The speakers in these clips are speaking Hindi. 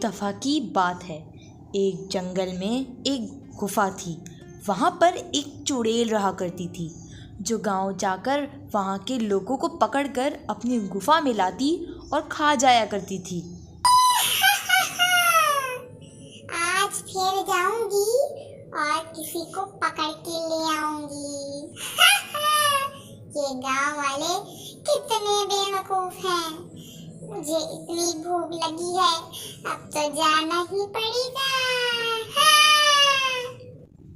दफ़ा की बात है। एक जंगल में एक गुफा थी। वहाँ पर एक चुड़ैल रहा करती थी, जो गांव जाकर वहाँ के लोगों को पकड़कर अपनी गुफा में लाती और खा जाया करती थी। आज फिर जाऊंगी और किसी को पकड़ के ले आऊंगी। ये गांव वाले कितने बेवकूफ हैं। मुझे इतनी भूख लगी है, अब तो जाना ही पड़ेगा।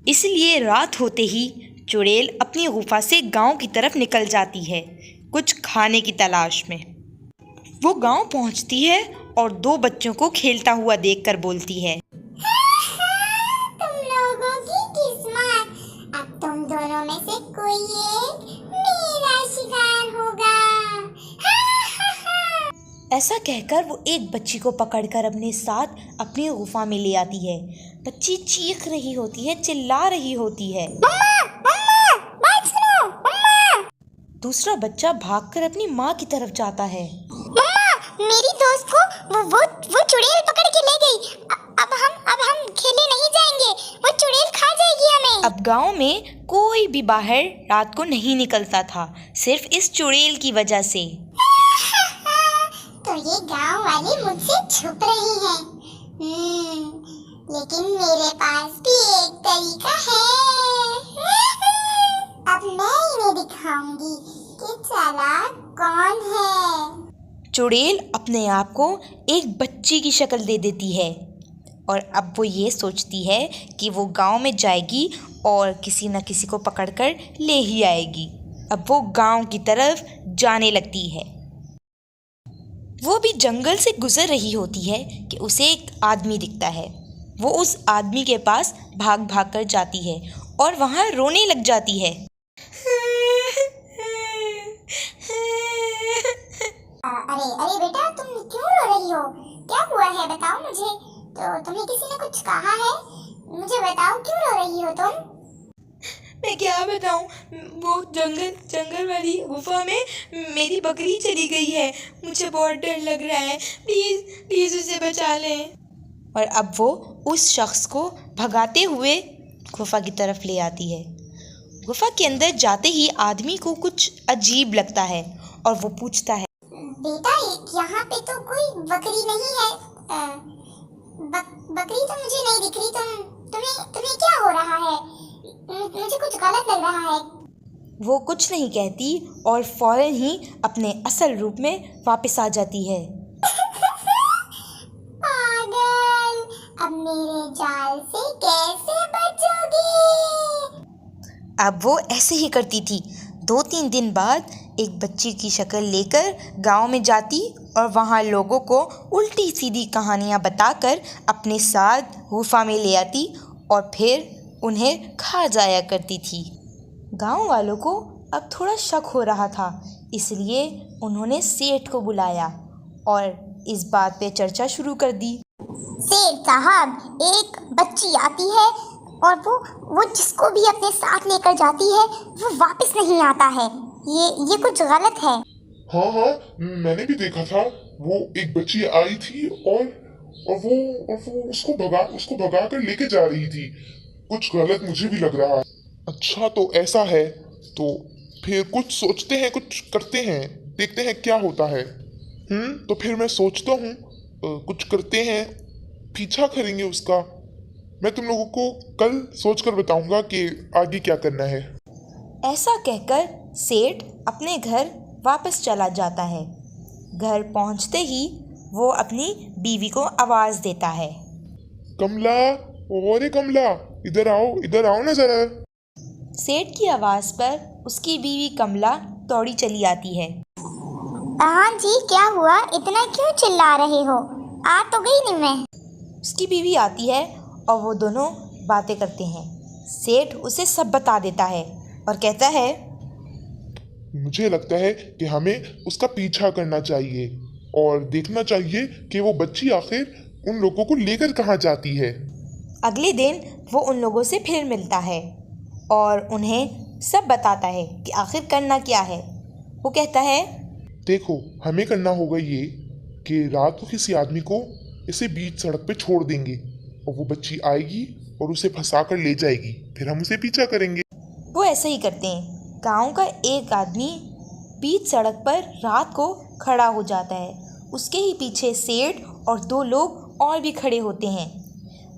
इसलिए रात होते ही चुड़ैल अपनी गुफा से गांव की तरफ निकल जाती है, कुछ खाने की तलाश में। वो गांव पहुंचती है और दो बच्चों को खेलता हुआ देखकर बोलती है, तुम लोगों की किस्मत, अब तुम दोनों में से कोई एक मेरा शिकार होगा। ऐसा कहकर वो एक बच्ची को पकड़कर अपने साथ अपनी गुफा में ले आती है। बच्ची चीख रही होती है, चिल्ला रही होती है। मम्मा, मम्मा, बात सुनो, मम्मा। दूसरा बच्चा भागकर अपनी माँ की तरफ जाता है। मम्मा, मेरी दोस्त को वो चुड़ैल पकड़ के ले गई। अब हम खेलने नहीं जाएंगे, वो चुड़ैल खा जाएगी हमें। अब गांव में कोई भी बाहर रात को नहीं निकलता था, सिर्फ इस चुड़ैल की वजह से। तो ये गांव वाले मुझसे छुप रहे हैं। लेकिन मेरे पास भी एक तरीका है। अब मैं इन्हें दिखाऊंगी कि चालाक कौन है। चुड़ैल अपने आप को एक बच्ची की शक्ल दे देती है और अब वो ये सोचती है कि वो गांव में जाएगी और किसी न किसी को पकड़कर ले ही आएगी। अब वो गांव की तरफ जाने लगती है। वो भी जंगल से गुजर रही होती है कि उसे एक आदमी दिखता है। वो उस आदमी के पास भाग भाग कर जाती है और वहाँ रोने लग जाती है। अरे बेटा, तुम क्यों रो रही हो? क्या हुआ है, बताओ मुझे। तो तुम्हें किसी ने कुछ कहा है? मुझे बताओ, क्यों रो रही हो तुम? मैं क्या बताऊं, वो जंगल वाली गुफा में मेरी बकरी चली गई है। मुझे बहुत डर लग रहा है, प्लीज़ उसे बचा लें। और अब वो उस शख्स को भगाते हुए गुफा की तरफ ले आती है। गुफा के अंदर जाते ही आदमी को कुछ अजीब लगता है और वो पूछता है, बेटा, यहाँ पे तो कोई बकरी नहीं है। बकरी तो मुझे नहीं दिख रही। तुम्हें क्या हो रहा है? मुझे कुछ गलत लग रहा है। वो कुछ नहीं कहती और फौरन ही अपने असल रूप में वापस आ जाती है। पागल, अब मेरे जाल से कैसे बचोगी? अब वो ऐसे ही करती थी। 2-3 दिन बाद एक बच्ची की शक्ल लेकर गांव में जाती और वहाँ लोगों को उल्टी सीधी कहानियाँ बताकर अपने साथ गुफा में ले आती और फिर उन्हें खा जाया करती थी। गांव वालों को अब थोड़ा शक हो रहा था, इसलिए उन्होंने सेठ को बुलाया और इस बात पे चर्चा शुरू कर दी। सेठ साहब, एक बच्ची आती है और वो जिसको भी अपने साथ लेकर जाती है वो वापस नहीं आता है। ये कुछ गलत है। हाँ, मैंने भी देखा था। वो एक बच्ची आई थी और वो उसको भगा कर लेके जा रही थी। कुछ गलत मुझे भी लग रहा है। अच्छा, तो ऐसा है तो फिर कुछ सोचते हैं, कुछ करते हैं, देखते हैं क्या होता है। तो फिर मैं सोचता हूँ कुछ करते हैं, पीछा करेंगे उसका। मैं तुम लोगों को कल सोचकर बताऊंगा कि आगे क्या करना है। ऐसा कहकर सेठ अपने घर वापस चला जाता है। घर पहुंचते ही वो अपनी बीवी को आवाज़ देता है, कमला, ओरे कमला, इधर आओ ना जरा। सेठ की आवाज़ पर उसकी बीवी कमला दौड़ी चली आती है। हाँ जी, क्या हुआ? इतना क्यों चिल्ला रहे हो? आ तो गई नहीं मैं। उसकी बीवी आती है और वो दोनों बातें करते हैं। सेठ उसे सब बता देता है और कहता है, मुझे लगता है कि हमें उसका पीछा करना चाहिए और देखना चाहिए कि वो बच्ची आखिर उन लोगों को लेकर कहाँ जाती है। अगले दिन वो उन लोगों से फिर मिलता है और उन्हें सब बताता है कि आखिर करना क्या है। वो कहता है, देखो, हमें करना होगा ये कि रात को किसी आदमी को इसे बीच सड़क पे छोड़ देंगे और वो बच्ची आएगी और उसे फंसा कर ले जाएगी, फिर हम उसे पीछा करेंगे। वो ऐसा ही करते हैं। गांव का एक आदमी बीच सड़क पर रात को खड़ा हो जाता है। उसके ही पीछे सेठ और 2 लोग और भी खड़े होते हैं।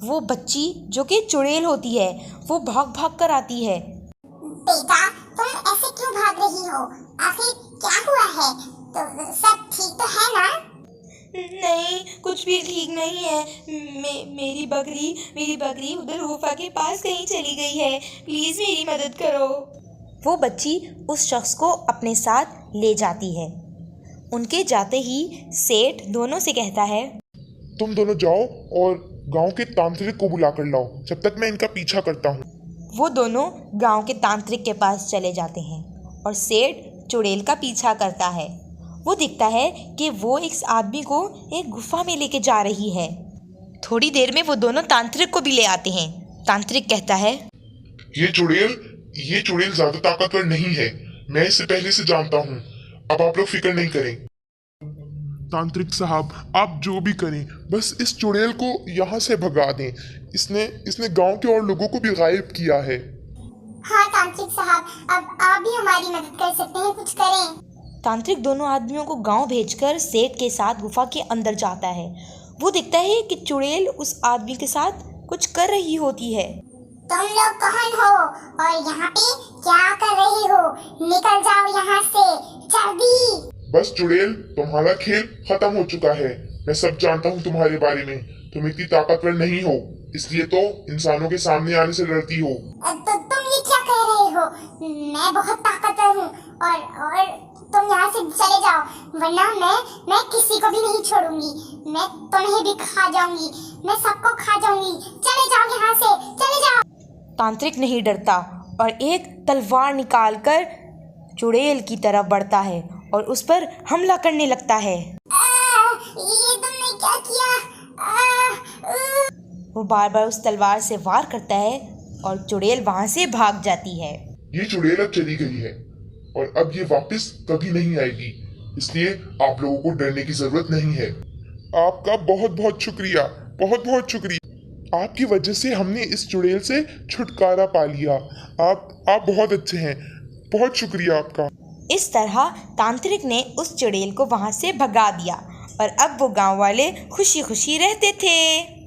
वो बच्ची जो कि चुड़ैल होती है वो भाग भाग कर आती है। बेटा, तुम ऐसे क्यों भाग रही हो? आखिर क्या हुआ है? तो सब ठीक तो है ना? नहीं, कुछ भी ठीक नहीं है। मेरी बकरी उधर गुफा के पास कहीं चली गई है। प्लीज मेरी मदद करो। वो बच्ची उस शख्स को अपने साथ ले जाती है। उनके जाते ही सेठ दोनों से कहता है, तुम दोनों जाओ और गांव के तांत्रिक को बुला कर लाओ, जब तक मैं इनका पीछा करता हूँ। वो दोनों गांव के तांत्रिक के पास चले जाते हैं और सेठ चुड़ैल का पीछा करता है। वो दिखता है कि वो इस आदमी को एक गुफा में लेके जा रही है। थोड़ी देर में वो दोनों तांत्रिक को भी ले आते हैं। तांत्रिक कहता है, ये चुड़ैल ज्यादा ताकतवर नहीं है, मैं इसे पहले से जानता हूँ। अब आप लोग फिक्र नहीं करें। तांत्रिक साहब, आप जो भी करें, बस इस चुड़ैल को यहाँ से भगा दें। इसने गांव के और लोगों को भी गायब किया है। हाँ तांत्रिक साहब, अब आप भी हमारी मदद कर सकते हैं, कुछ करें। तांत्रिक दोनों आदमियों को गांव भेजकर सेठ के साथ गुफा के अंदर जाता है। वो दिखता है कि चुड़ैल उस आदमी के साथ कुछ कर रही होती है। तुम लोग कौन हो और यहाँ पे क्या कर रहे हो? निकल जाओ यहाँ से, जल्दी। बस चुड़ैल, तुम्हारा खेल खत्म हो चुका है। मैं सब जानता हूँ तुम्हारे बारे में। तुम इतनी ताकतवर नहीं हो, इसलिए तो इंसानों के सामने आने से डरती हो। तो तुम ये क्या कह रहे हो? मैं बहुत ताकतवर हूँ और तुम यहाँ से चले जाओ, वरना मैं किसी को भी नहीं छोड़ूंगी। मैं तुम्हें भी खा जाऊंगी, मैं सबको खा जाऊंगी। चले जाओ यहाँ से, चले जाओ। तांत्रिक नहीं डरता और एक तलवार निकालकर चुड़ैल की तरफ बढ़ता है और उस पर हमला करने लगता है। ये तुमने क्या किया? वो बार बार उस तलवार से वार करता है और चुड़ैल वहां से भाग जाती है। ये चुड़ैल अब चली गई है और अब ये वापस कभी नहीं आएगी, इसलिए आप लोगों को डरने की जरूरत नहीं है। आपका बहुत बहुत शुक्रिया, बहुत बहुत शुक्रिया। आपकी वजह से हमने इस चुड़ैल से छुटकारा पा लिया। आप बहुत अच्छे हैं, बहुत शुक्रिया आपका। इस तरह तांत्रिक ने उस चुड़ैल को वहां से भगा दिया और अब वो गांव वाले खुशी खुशी रहते थे।